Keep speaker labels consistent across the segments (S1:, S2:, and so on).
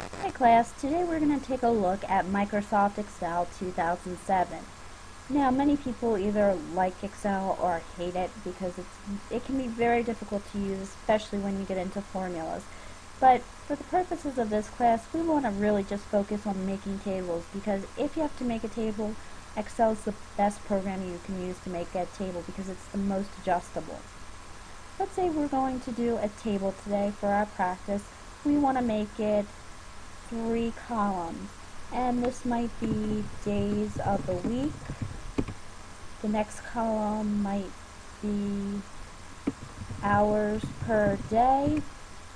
S1: Hi class, today we're going to take a look at Microsoft Excel 2007. Now many people either like Excel or hate it because it can be very difficult to use, especially when you get into formulas. But for the purposes of this class, we want to really just focus on making tables, because if you have to make a table, Excel is the best program you can use to make a table because it's the most adjustable. Let's say we're going to do a table today for our practice. We want to make it 3 columns, and this might be days of the week. The next column might be hours per day,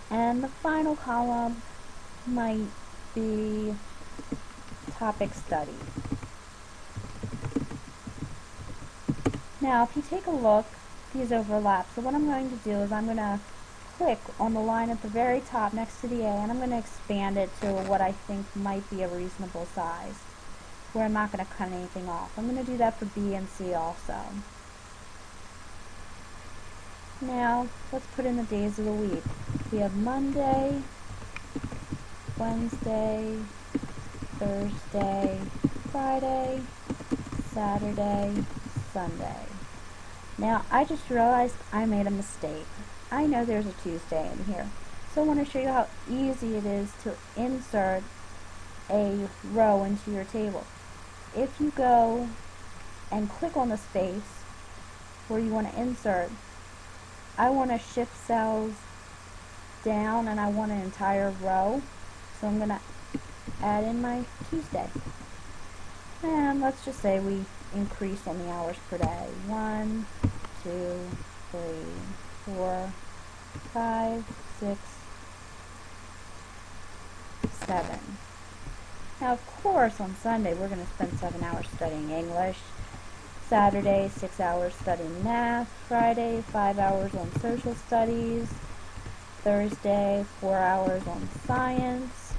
S1: and the final column might be topic studied. Now if you take a look, these overlap, so what I'm going to do is I'm going to click on the line at the very top next to the A, and I'm going to expand it to what I think might be a reasonable size, where I'm not going to cut anything off. I'm going to do that for B and C also. Now let's put in the days of the week. We have Monday, Wednesday, Thursday, Friday, Saturday, Sunday. Now I just realized I made a mistake. I know there's a Tuesday in here, so I want to show you how easy it is to insert a row into your table. If you go and click on the space where you want to insert, I want to shift cells down and I want an entire row, so I'm going to add in my Tuesday. And let's just say we increase on the hours per day. 1, 2, 3, 4, 5, 6, 7. Now of course on Sunday we're going to spend 7 hours studying English, Saturday 6 hours studying math, Friday 5 hours on social studies, Thursday 4 hours on science,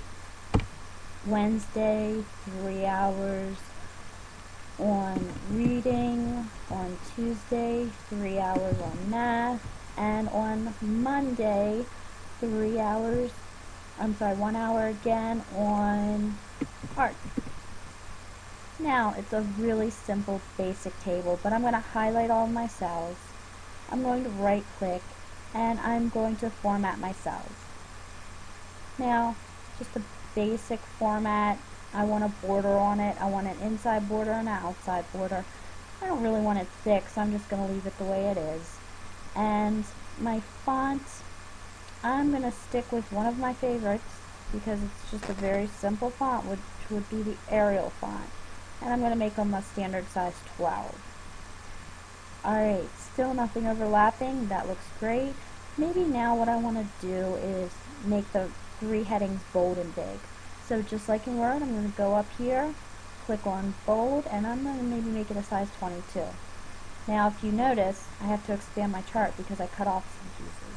S1: Wednesday 3 hours on reading, on Tuesday 3 hours on math, and on Monday 1 hour again on art. Now it's a really simple basic table, but I'm going to highlight all my cells. I'm going to right click and I'm going to format my cells. Now just a basic format. I want a border on it. I want an inside border and an outside border. I don't really want it thick, so I'm just going to leave it the way it is. And my font, I'm going to stick with one of my favorites because it's just a very simple font, which would be the Arial font. And I'm going to make them a standard size 12. Alright, still nothing overlapping. That looks great. Maybe now what I want to do is make the 3 headings bold and big. So just like in Word, I'm going to go up here, click on bold, and I'm going to maybe make it a size 22. Now if you notice, I have to expand my chart because I cut off some pieces.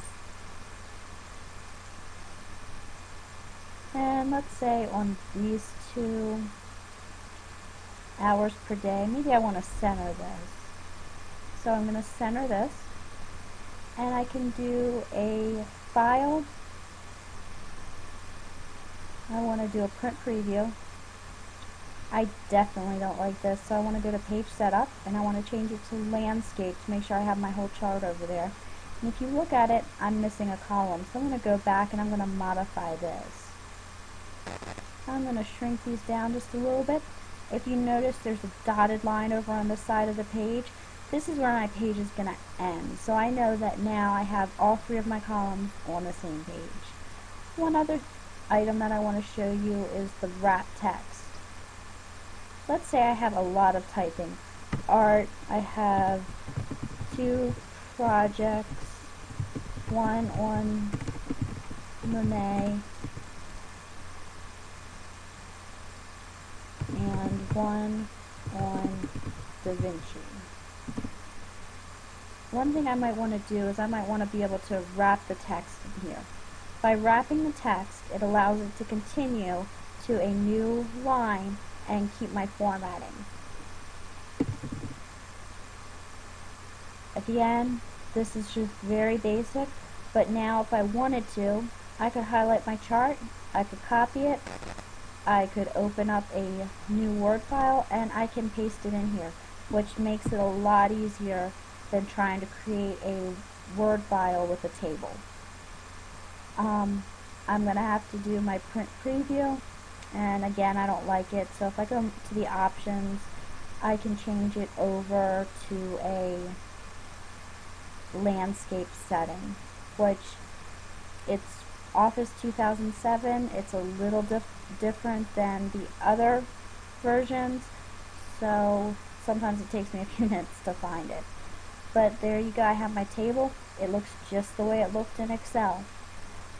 S1: And let's say on these 2 hours per day, maybe I want to center this. So I'm going to center this, and I can do a file. I want to do a print preview. I definitely don't like this, so I want to go to page setup and I want to change it to landscape to make sure I have my whole chart over there. And if you look at it, I'm missing a column, so I'm going to go back and I'm going to modify this. I'm going to shrink these down just a little bit. If you notice, there's a dotted line over on the side of the page. This is where my page is going to end, so I know that now I have all 3 of my columns on the same page. One other item that I want to show you is the wrap text. Let's say I have a lot of typing. Art, I have 2 projects, one on Monet and one on Da Vinci. One thing I might want to do is I might want to be able to wrap the text in here. By wrapping the text, it allows it to continue to a new line and keep my formatting. Again, this is just very basic, but now if I wanted to, I could highlight my chart, I could copy it, I could open up a new Word file, and I can paste it in here, which makes it a lot easier than trying to create a Word file with a table. I'm going to have to do my print preview, and again, I don't like it, so if I go to the options, I can change it over to a landscape setting, which it's Office 2007. It's a little different than the other versions, so sometimes it takes me a few minutes to find it. But there you go, I have my table. It looks just the way it looked in Excel.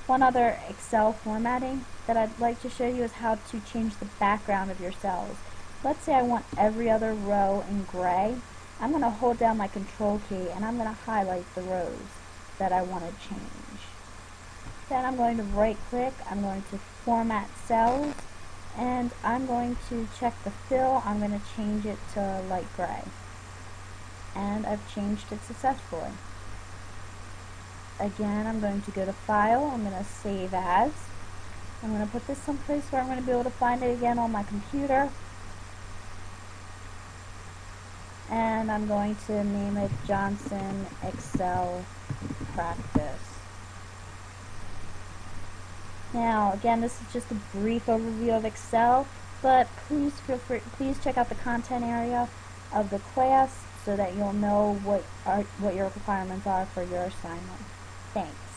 S1: One other Excel formatting that I'd like to show you is how to change the background of your cells. Let's say I want every other row in gray. I'm going to hold down my control key and I'm going to highlight the rows that I want to change. Then I'm going to right click, I'm going to format cells, and I'm going to check the fill. I'm going to change it to light gray. And I've changed it successfully. Again, I'm going to go to File, I'm going to Save As. I'm going to put this someplace where I'm going to be able to find it again on my computer. And I'm going to name it Johnson Excel Practice. Now, again, this is just a brief overview of Excel, but please check out the content area of the class so that you'll know what your requirements are for your assignment. Thanks.